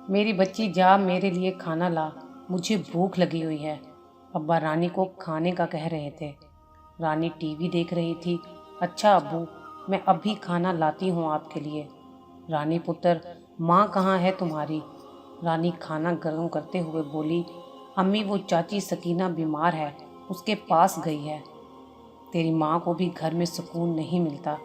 मेरी बच्ची जा मेरे लिए खाना ला, मुझे भूख लगी हुई है। अब्बा रानी को खाने का कह रहे थे। रानी टीवी देख रही थी। अच्छा अब्बू, मैं अभी खाना लाती हूँ आपके लिए। रानी पुत्र, माँ कहाँ है तुम्हारी? रानी खाना गर्म करते हुए बोली, अम्मी वो चाची सकीना बीमार है, उसके पास गई है। तेरी माँ को भी घर में सुकून नहीं मिलता।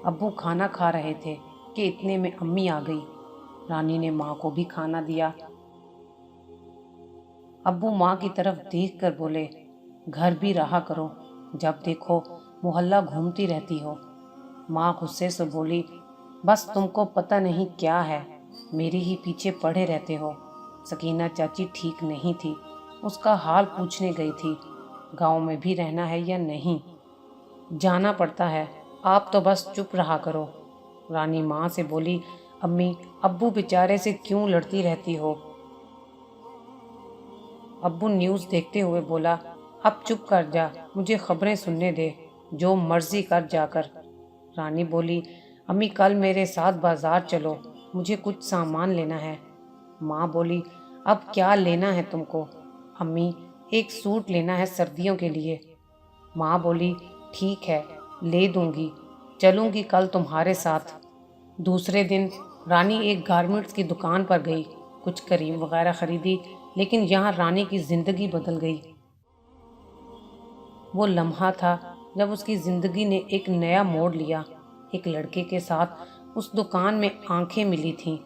अब्बू खाना खा रहे थे कि इतने में अम्मी आ गई। रानी ने माँ को भी खाना दिया। अब्बू माँ की तरफ देख कर बोले, घर भी रहा करो, जब देखो मोहल्ला घूमती रहती हो। माँ गुस्से से बोली, बस तुमको पता नहीं क्या है, मेरे ही पीछे पड़े रहते हो। सकीना चाची ठीक नहीं थी, उसका हाल पूछने गई थी। गांव में भी रहना है या नहीं? जाना पड़ता है, आप तो बस चुप रहा करो। रानी माँ से बोली, अम्मी अब्बू बेचारे से क्यों लड़ती रहती हो? अब्बू न्यूज़ देखते हुए बोला, अब चुप कर जा, मुझे खबरें सुनने दे, जो मर्जी कर जाकर। रानी बोली, अम्मी कल मेरे साथ बाजार चलो, मुझे कुछ सामान लेना है। माँ बोली, अब क्या लेना है तुमको? अम्मी, एक सूट लेना है सर्दियों के लिए। माँ बोली, ठीक है, ले दूंगी, चलूंगी कल तुम्हारे साथ। दूसरे दिन रानी एक गारमेंट्स की दुकान पर गई, कुछ क्रीम वगैरह खरीदी, लेकिन यहाँ रानी की जिंदगी बदल गई। वो लम्हा था जब उसकी जिंदगी ने एक नया मोड़ लिया। एक लड़के के साथ उस दुकान में आंखें मिली थीं।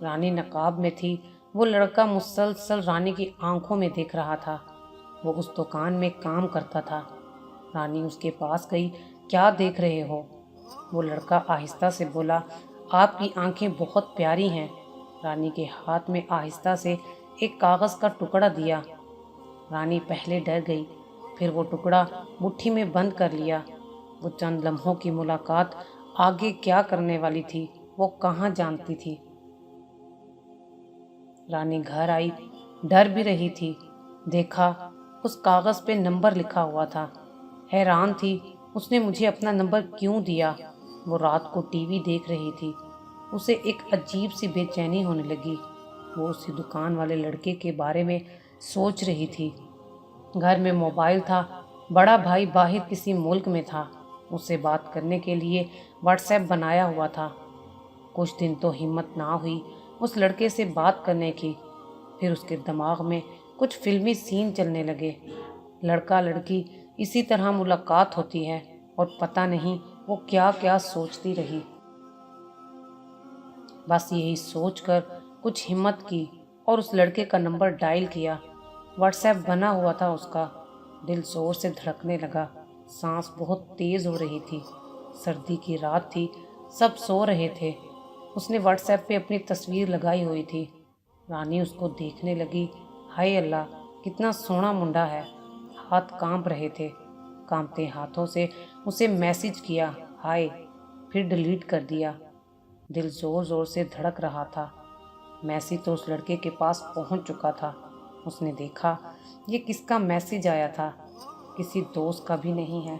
रानी नकाब में थी। वो लड़का मुसलसल रानी की आंखों में देख रहा था। वो उस दुकान में काम करता था। रानी उसके पास गई, क्या देख रहे हो? वो लड़का आहिस्ता से बोला, आपकी आंखें बहुत प्यारी हैं। रानी के हाथ में आहिस्ता से एक कागज़ का टुकड़ा दिया। रानी पहले डर गई, फिर वो टुकड़ा मुट्ठी में बंद कर लिया। वो चंद लम्हों की मुलाकात आगे क्या करने वाली थी, वो कहाँ जानती थी। रानी घर आई, डर भी रही थी। देखा, उस कागज़ पे नंबर लिखा हुआ था। हैरान थी, उसने मुझे अपना नंबर क्यों दिया? वो रात को टीवी देख रही थी। उसे एक अजीब सी बेचैनी होने लगी। वो उसी दुकान वाले लड़के के बारे में सोच रही थी। घर में मोबाइल था, बड़ा भाई बाहर किसी मुल्क में था, उससे बात करने के लिए व्हाट्सएप बनाया हुआ था। कुछ दिन तो हिम्मत ना हुई उस लड़के से बात करने की। फिर उसके दिमाग में कुछ फिल्मी सीन चलने लगे। लड़का लड़की इसी तरह मुलाकात होती है और पता नहीं वो क्या क्या सोचती रही। बस यही सोचकर कुछ हिम्मत की और उस लड़के का नंबर डायल किया। व्हाट्सएप बना हुआ था उसका। दिल जोर से धड़कने लगा, सांस बहुत तेज़ हो रही थी। सर्दी की रात थी, सब सो रहे थे। उसने व्हाट्सएप पे अपनी तस्वीर लगाई हुई थी। रानी उसको देखने लगी। हाय अल्लाह, कितना सोहना मुंडा है। हाथ कांप रहे थे। कांपते हाथों से उसे मैसेज किया, हाय, फिर डिलीट कर दिया। दिल ज़ोर ज़ोर से धड़क रहा था। मैसेज तो उस लड़के के पास पहुंच चुका था। उसने देखा, ये किसका मैसेज आया था? किसी दोस्त का भी नहीं है।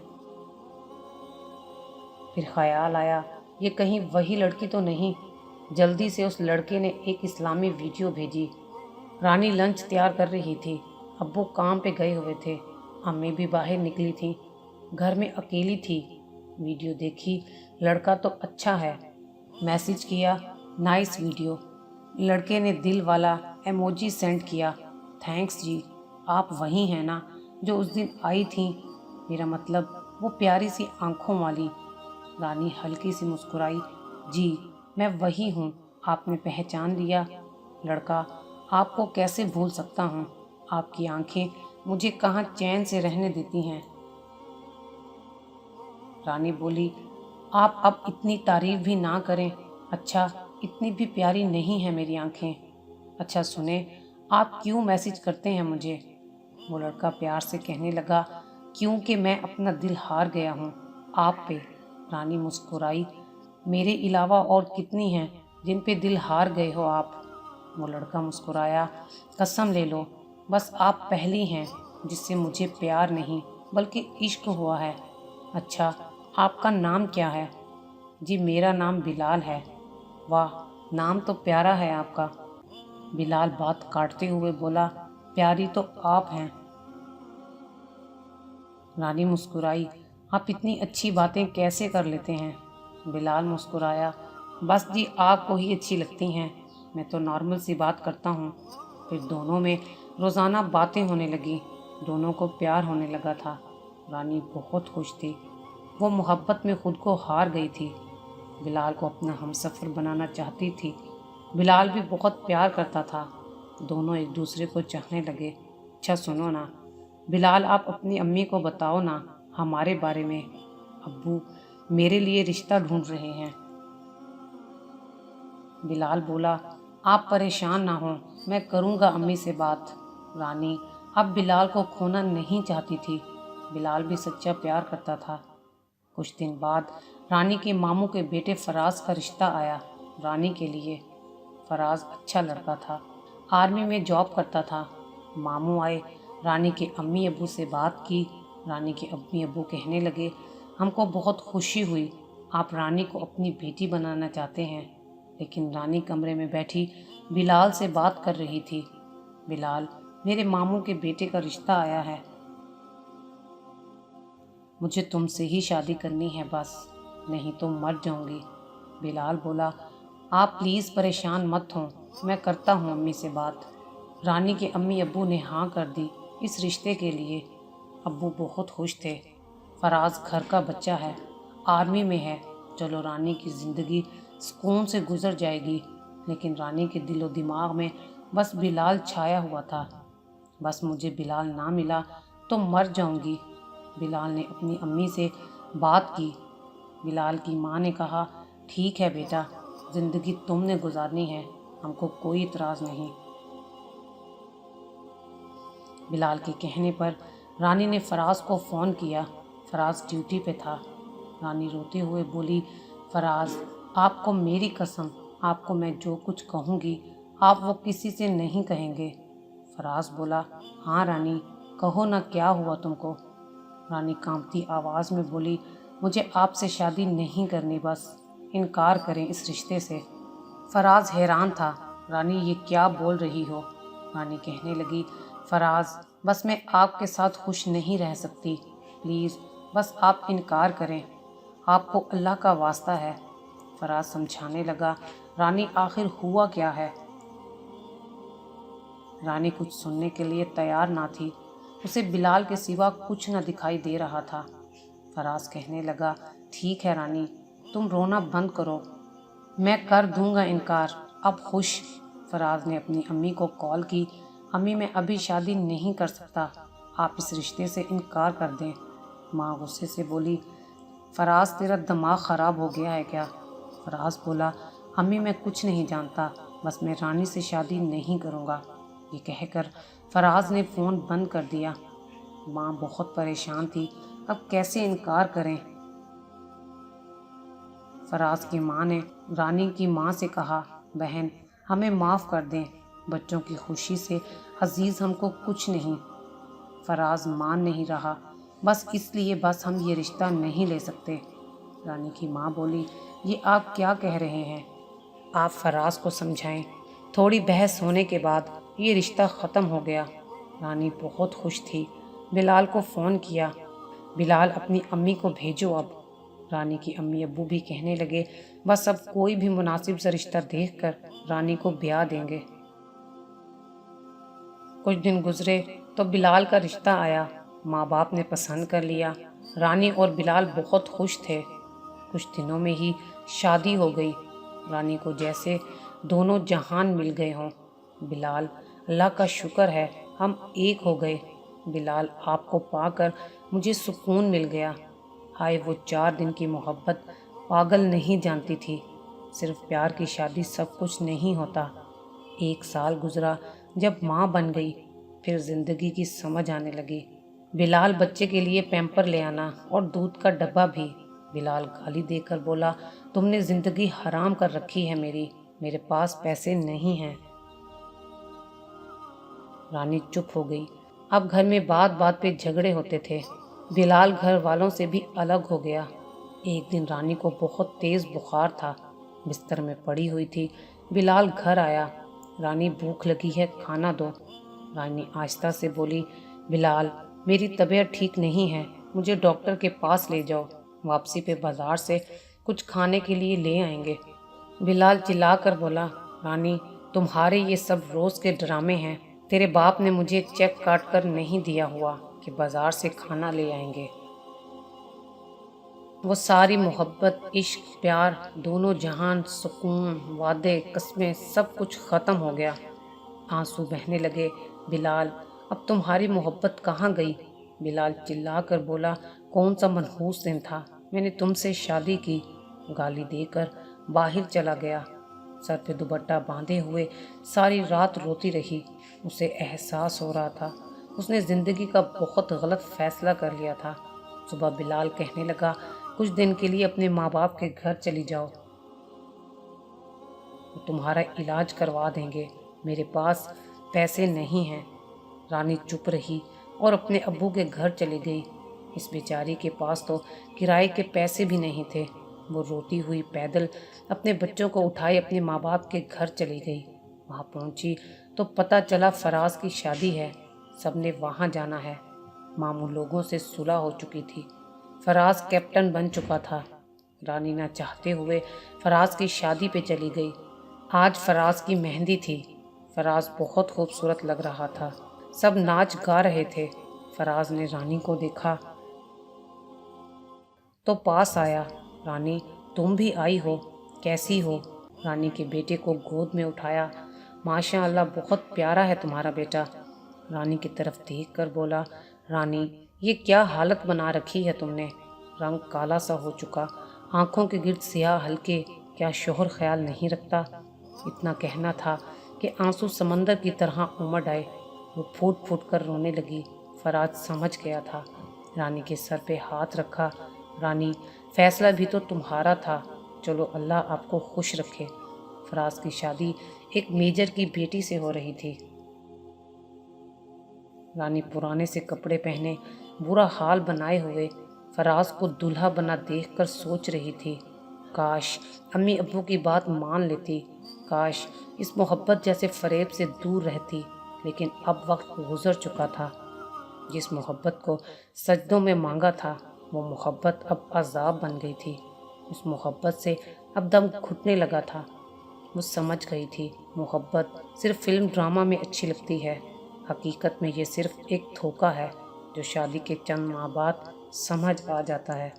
फिर ख्याल आया, ये कहीं वही लड़की तो नहीं। जल्दी से उस लड़के ने एक इस्लामी वीडियो भेजी। रानी लंच तैयार कर रही थी। अब्बू काम पे गए हुए थे। अम्मी भी बाहर निकली थी। घर में अकेली थी। वीडियो देखी, लड़का तो अच्छा है। मैसेज किया, नाइस वीडियो। लड़के ने दिल वाला एमोजी सेंड किया। थैंक्स जी, आप वही हैं ना जो उस दिन आई थी? मेरा मतलब वो प्यारी सी आंखों वाली। रानी हल्की सी मुस्कुराई, जी मैं वही हूँ, आपने पहचान लिया? लड़का, आपको कैसे भूल सकता हूँ, आपकी आंखें मुझे कहाँ चैन से रहने देती हैं। रानी बोली, आप अब इतनी तारीफ भी ना करें। अच्छा, इतनी भी प्यारी नहीं है मेरी आंखें। अच्छा सुने, आप क्यों मैसेज करते हैं मुझे? वो लड़का प्यार से कहने लगा, क्योंकि मैं अपना दिल हार गया हूँ आप पे। रानी मुस्कुराई, मेरे अलावा और कितनी हैं जिन पे दिल हार गए हो आप? वो लड़का मुस्कुराया, कसम ले लो, बस आप पहली हैं जिससे मुझे प्यार नहीं बल्कि इश्क हुआ है। अच्छा, आपका नाम क्या है? जी मेरा नाम बिलाल है। वाह, नाम तो प्यारा है आपका। बिलाल बात काटते हुए बोला, प्यारी तो आप हैं। रानी मुस्कुराई, आप इतनी अच्छी बातें कैसे कर लेते हैं? बिलाल मुस्कुराया, बस जी आपको ही अच्छी लगती हैं, मैं तो नॉर्मल सी बात करता हूँ। फिर दोनों में रोज़ाना बातें होने लगी, दोनों को प्यार होने लगा था। रानी बहुत खुश थी, वो मोहब्बत में खुद को हार गई थी। बिलाल को अपना हमसफ़र बनाना चाहती थी। बिलाल भी बहुत प्यार करता था, दोनों एक दूसरे को चाहने लगे। अच्छा सुनो ना बिलाल, आप अपनी अम्मी को बताओ ना हमारे बारे में, अब्बू मेरे लिए रिश्ता ढूंढ रहे हैं। बिलाल बोला, आप परेशान ना हो, मैं करूँगा अम्मी से बात। रानी अब बिलाल को खोना नहीं चाहती थी, बिलाल भी सच्चा प्यार करता था। कुछ दिन बाद रानी के मामू के बेटे फराज का रिश्ता आया रानी के लिए। फराज अच्छा लड़का था, आर्मी में जॉब करता था। मामू आए, रानी के अम्मी अब्बू से बात की। रानी के अम्मी अब्बू कहने लगे, हमको बहुत खुशी हुई, आप रानी को अपनी बेटी बनाना चाहते हैं। लेकिन रानी कमरे में बैठी बिलाल से बात कर रही थी। बिलाल, मेरे मामू के बेटे का रिश्ता आया है, मुझे तुमसे ही शादी करनी है बस, नहीं तो मर जाऊंगी। बिलाल बोला, आप प्लीज़ परेशान मत हों, मैं करता हूँ अम्मी से बात। रानी के अम्मी अब्बू ने हाँ कर दी इस रिश्ते के लिए। अब्बू बहुत खुश थे, फराज घर का बच्चा है, आर्मी में है, चलो रानी की ज़िंदगी सुकून से गुजर जाएगी। लेकिन रानी के दिलो दिमाग में बस बिलाल छाया हुआ था, बस मुझे बिलाल ना मिला तो मर जाऊंगी। बिलाल ने अपनी अम्मी से बात की। बिलाल की माँ ने कहा, ठीक है बेटा, ज़िंदगी तुमने गुजारनी है, हमको कोई इतराज़ नहीं। बिलाल के कहने पर रानी ने फराज को फ़ोन किया। फराज ड्यूटी पे था। रानी रोते हुए बोली, फराज आपको मेरी कसम, आपको मैं जो कुछ कहूँगी आप वो किसी से नहीं कहेंगे। फराज बोला, हाँ रानी कहो ना, क्या हुआ तुमको? रानी कांपती आवाज़ में बोली, मुझे आपसे शादी नहीं करनी, बस इनकार करें इस रिश्ते से। फराज हैरान था, रानी ये क्या बोल रही हो? रानी कहने लगी, फराज बस मैं आपके साथ खुश नहीं रह सकती, प्लीज़ बस आप इनकार करें, आपको अल्लाह का वास्ता है। फराज समझाने लगा, रानी आखिर हुआ क्या है? रानी कुछ सुनने के लिए तैयार ना थी, उसे बिलाल के सिवा कुछ न दिखाई दे रहा था। फराज कहने लगा, ठीक है रानी, तुम रोना बंद करो, मैं कर दूंगा इनकार, अब खुश। फराज ने अपनी अम्मी को कॉल की, अम्मी मैं अभी शादी नहीं कर सकता, आप इस रिश्ते से इनकार कर दें। माँ गुस्से से बोली, फराज तेरा दिमाग ख़राब हो गया है क्या? फराज बोला, अम्मी मैं कुछ नहीं जानता, बस मैं रानी से शादी नहीं करूँगा। ये कहकर फराज ने फ़ोन बंद कर दिया। माँ बहुत परेशान थी, अब कैसे इनकार करें। फराज की माँ ने रानी की माँ से कहा, बहन हमें माफ़ कर दें, बच्चों की खुशी से अजीज़ हमको कुछ नहीं। फराज मान नहीं रहा, बस इसलिए बस हम ये रिश्ता नहीं ले सकते। रानी की माँ बोली, ये आप क्या कह रहे हैं? आप फराज को समझाएं। थोड़ी बहस होने के बाद ये रिश्ता ख़त्म हो गया। रानी बहुत खुश थी, बिलाल को फ़ोन किया, बिलाल अपनी अम्मी को भेजो अब। रानी की अम्मी अब्बू भी कहने लगे, बस अब कोई भी मुनासिब सा रिश्ता देखकर रानी को ब्याह देंगे। कुछ दिन गुजरे तो बिलाल का रिश्ता आया, माँ बाप ने पसंद कर लिया। रानी और बिलाल बहुत खुश थे। कुछ दिनों में ही शादी हो गई। रानी को जैसे दोनों जहान मिल गए हों। बिलाल, अल्लाह का शुक्र है हम एक हो गए। बिलाल, आपको पाकर मुझे सुकून मिल गया। हाय वो 4 दिन की मोहब्बत, पागल नहीं जानती थी, सिर्फ प्यार की शादी सब कुछ नहीं होता। 1 साल गुजरा, जब माँ बन गई, फिर ज़िंदगी की समझ आने लगी। बिलाल बच्चे के लिए पैम्पर ले आना और दूध का डब्बा भी। बिलाल गाली देकर बोला, तुमने ज़िंदगी हराम कर रखी है मेरे पास पैसे नहीं हैं। रानी चुप हो गई। अब घर में बात बात पे झगड़े होते थे। बिलाल घर वालों से भी अलग हो गया। एक दिन रानी को बहुत तेज़ बुखार था, बिस्तर में पड़ी हुई थी। बिलाल घर आया, رانی بھوک لگی ہے، کھانا دو۔ رانی آہستہ سے بولی، بلال میری طبیعت ٹھیک نہیں ہے، مجھے ڈاکٹر کے پاس لے جاؤ، واپسی پہ بازار سے کچھ کھانے کے لیے لے آئیں گے۔ بلال چلا کر بولا، رانی تمہارے یہ سب روز کے ڈرامے ہیں، تیرے باپ نے مجھے چیک کاٹ کر نہیں دیا ہوا کہ بازار سے کھانا لے آئیں گے۔ وہ ساری محبت، عشق، پیار، دونوں جہان، سکون، وعدے، قسمیں، سب کچھ ختم ہو گیا۔ آنسو بہنے لگے۔ بلال اب تمہاری محبت کہاں گئی؟ بلال چلا کر بولا، کون سا منحوس دن تھا، میں نے تم سے شادی کی۔ گالی دے کر باہر چلا گیا۔ سر پہ دوپٹہ باندھے ہوئے ساری رات روتی رہی۔ اسے احساس ہو رہا تھا اس نے زندگی کا بہت غلط فیصلہ کر لیا تھا۔ صبح بلال کہنے لگا، کچھ دن کے لیے اپنے ماں باپ کے گھر چلی جاؤ، وہ تمہارا علاج کروا دیں گے، میرے پاس پیسے نہیں ہیں۔ رانی چپ رہی اور اپنے ابو کے گھر چلی گئی۔ اس بیچاری کے پاس تو کرائے کے پیسے بھی نہیں تھے۔ وہ روتی ہوئی پیدل اپنے بچوں کو اٹھائے اپنے ماں باپ کے گھر چلی گئی۔ وہاں پہنچی تو پتہ چلا فراز کی شادی ہے، سب نے وہاں جانا ہے۔ ماموں لوگوں سے صلح ہو چکی تھی، فراز کیپٹن بن چکا تھا۔ رانی نہ چاہتے ہوئے فراز کی شادی پہ چلی گئی۔ آج فراز کی مہندی تھی۔ فراز بہت خوبصورت لگ رہا تھا، سب ناچ گا رہے تھے۔ فراز نے رانی کو دیکھا تو پاس آیا، رانی تم بھی آئی ہو، کیسی ہو؟ رانی کے بیٹے کو گود میں اٹھایا، ماشاء اللہ بہت پیارا ہے تمہارا بیٹا۔ رانی کی طرف دیکھ کر بولا، رانی یہ کیا حالت بنا رکھی ہے تم نے؟ رنگ کالا سا ہو چکا، آنکھوں کے گرد سیاہ ہلکے، کیا شوہر خیال نہیں رکھتا؟ اتنا کہنا تھا کہ آنسو سمندر کی طرح امڈ آئے۔ وہ پھوٹ پھوٹ کر رونے لگی۔ فراز سمجھ گیا تھا۔ رانی کے سر پہ ہاتھ رکھا، رانی فیصلہ بھی تو تمہارا تھا، چلو اللہ آپ کو خوش رکھے۔ فراز کی شادی ایک میجر کی بیٹی سے ہو رہی تھی۔ رانی پرانے سے کپڑے پہنے، برا حال بنائے ہوئے فراز کو دلہا بنا دیکھ کر سوچ رہی تھی، کاش امی ابو کی بات مان لیتی، کاش اس محبت جیسے فریب سے دور رہتی۔ لیکن اب وقت گزر چکا تھا۔ جس محبت کو سجدوں میں مانگا تھا، وہ محبت اب عذاب بن گئی تھی۔ اس محبت سے اب دم گھٹنے لگا تھا۔ وہ سمجھ گئی تھی محبت صرف فلم ڈرامہ میں اچھی لگتی ہے، حقیقت میں یہ صرف ایک دھوکہ ہے جو شادی کے چند ماہ بعد سمجھ آ جاتا ہے۔